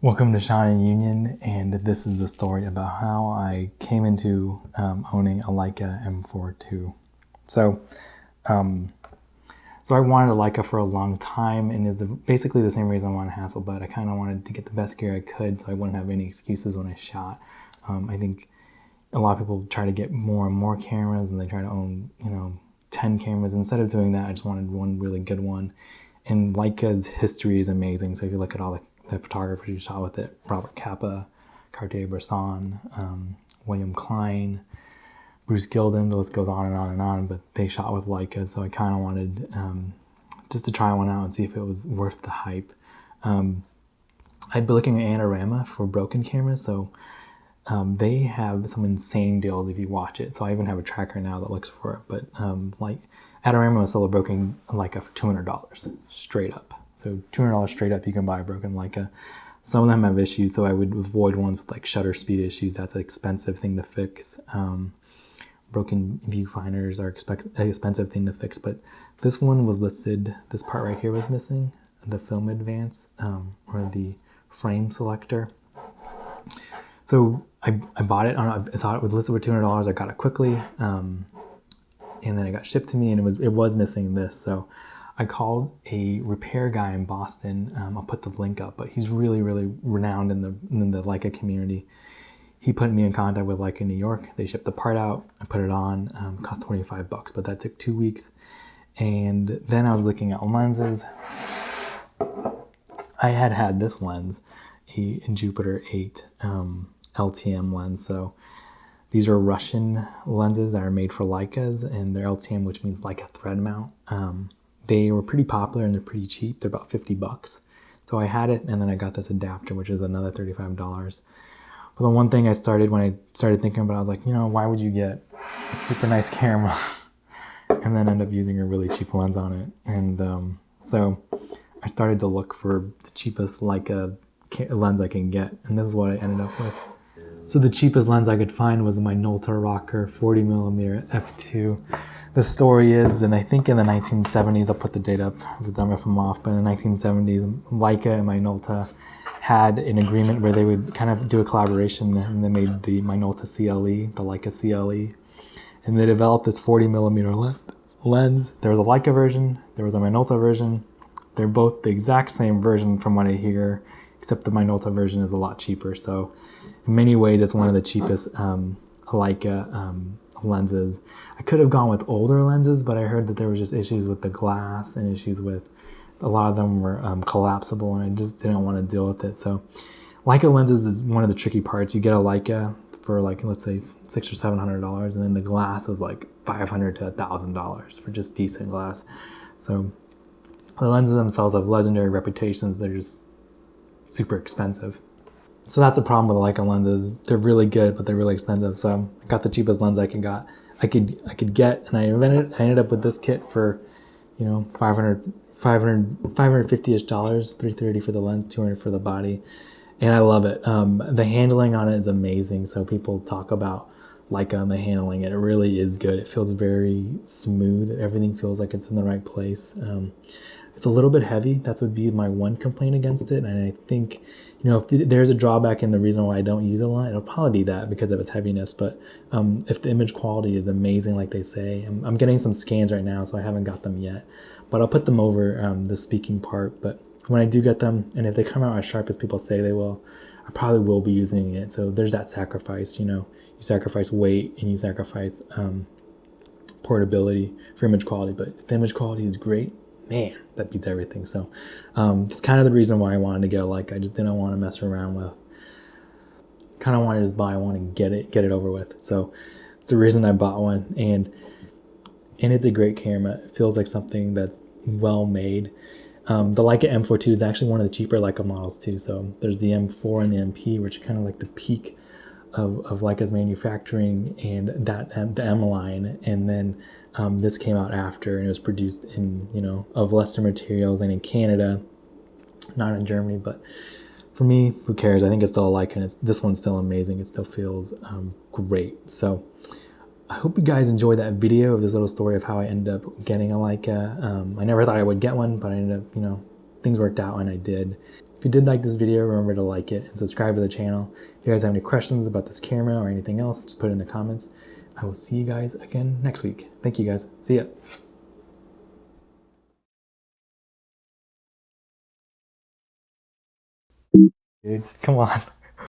Welcome to Sean and Union, and this is the story about how I came into owning a Leica M4 II. So I wanted a Leica for a long time, and is basically the same reason I wanted Hasselblad. I kind of wanted to get the best gear I could, so I wouldn't have any excuses when I shot. I think a lot of people try to get more and more cameras, and they try to own 10 cameras. Instead of doing that, I just wanted one really good one. And Leica's history is amazing. So if you look at all the photographers who shot with it, Robert Capa, Cartier-Bresson, William Klein, Bruce Gilden, the list goes on and on and on, but they shot with Leica, so I kind of wanted just to try one out and see if it was worth the hype. I'd be looking at Adorama for broken cameras, so they have some insane deals if you watch it. So I even have a tracker now that looks for it, but like Adorama was still a broken Leica for $200 straight up. So $200 straight up, you can buy a broken Leica. Some of them have issues, so I would avoid ones with like shutter speed issues. That's an expensive thing to fix. Broken viewfinders are an expensive thing to fix, but this one was listed, this part right here was missing, the film advance, or the frame selector. So I bought it, I saw it was listed for $200, I got it quickly, and then it got shipped to me, and it was missing this, so I called a repair guy in Boston. I'll put the link up, but he's really, really renowned in the Leica community. He put me in contact with Leica New York. They shipped the part out. I put it on. It cost $25, but that took 2 weeks. And then I was looking at lenses. I had this lens, a Jupiter 8 LTM lens. So these are Russian lenses that are made for Leicas, and they're LTM, which means Leica thread mount. They were pretty popular and they're pretty cheap. They're about $50. So I had it, and then I got this adapter, which is another $35. But the one thing I started when I started thinking about it, I was like, why would you get a super nice camera and then end up using a really cheap lens on it? And so I started to look for the cheapest Leica lens I can get, and this is what I ended up with. So the cheapest lens I could find was my Minolta Rocker 40mm f2. The story is, and I think in the 1970s, I'll put the date up if I'm off, but in the 1970s, Leica and Minolta had an agreement where they would kind of do a collaboration, and they made the Minolta CLE, the Leica CLE, and they developed this 40mm lens. There was a Leica version, there was a Minolta version. They're both the exact same version from what I hear, except the Minolta version is a lot cheaper. So in many ways, it's one of the cheapest Leica lenses. I could have gone with older lenses, but I heard that there was just issues with the glass and issues with a lot of them were collapsible, and I just didn't want to deal with it. So Leica lenses is one of the tricky parts. You get a Leica for like, let's say $600 or $700, and then the glass is like $500 to $1,000 for just decent glass. So the lenses themselves have legendary reputations. They're just super expensive. So that's the problem with the Leica lenses. They're really good, but they're really expensive. So I got the cheapest lens I could get, and I ended up with this kit for, $550-ish, $330 for the lens, $200 for the body, and I love it. The handling on it is amazing. So people talk about Leica and the handling, and it really is good. It feels very smooth. Everything feels like it's in the right place. It's a little bit heavy. That would be my one complaint against it. And I think, if there's a drawback and the reason why I don't use it a lot, it'll probably be that because of its heaviness. But if the image quality is amazing, like they say, I'm getting some scans right now, so I haven't got them yet. But I'll put them over the speaking part. But when I do get them, and if they come out as sharp as people say they will, I probably will be using it. So there's that sacrifice, you sacrifice weight and you sacrifice portability for image quality. But if the image quality is great, man, that beats everything. So that's kind of the reason why I wanted to get a Leica. I just didn't want to mess around with, kind of wanted to just buy one and get it over with. So it's the reason I bought one, and it's a great camera. It feels like something that's well made. The Leica M4 II is actually one of the cheaper Leica models too. So there's the M4 and the MP, which are kind of like the peak of Leica's manufacturing, and the M line, and then this came out after, and it was produced in of lesser materials and in Canada, not in Germany. But for me, who cares? I think it's still a Leica, and this one's still amazing. It still feels great. So I hope you guys enjoyed that video of this little story of how I ended up getting a Leica. I never thought I would get one, but I ended up, things worked out and I did. If you did like this video, remember to like it and subscribe to the channel. If you guys have any questions about this camera or anything else, just put it in the comments. I will see you guys again next week. Thank you guys. See ya. Dude, come on.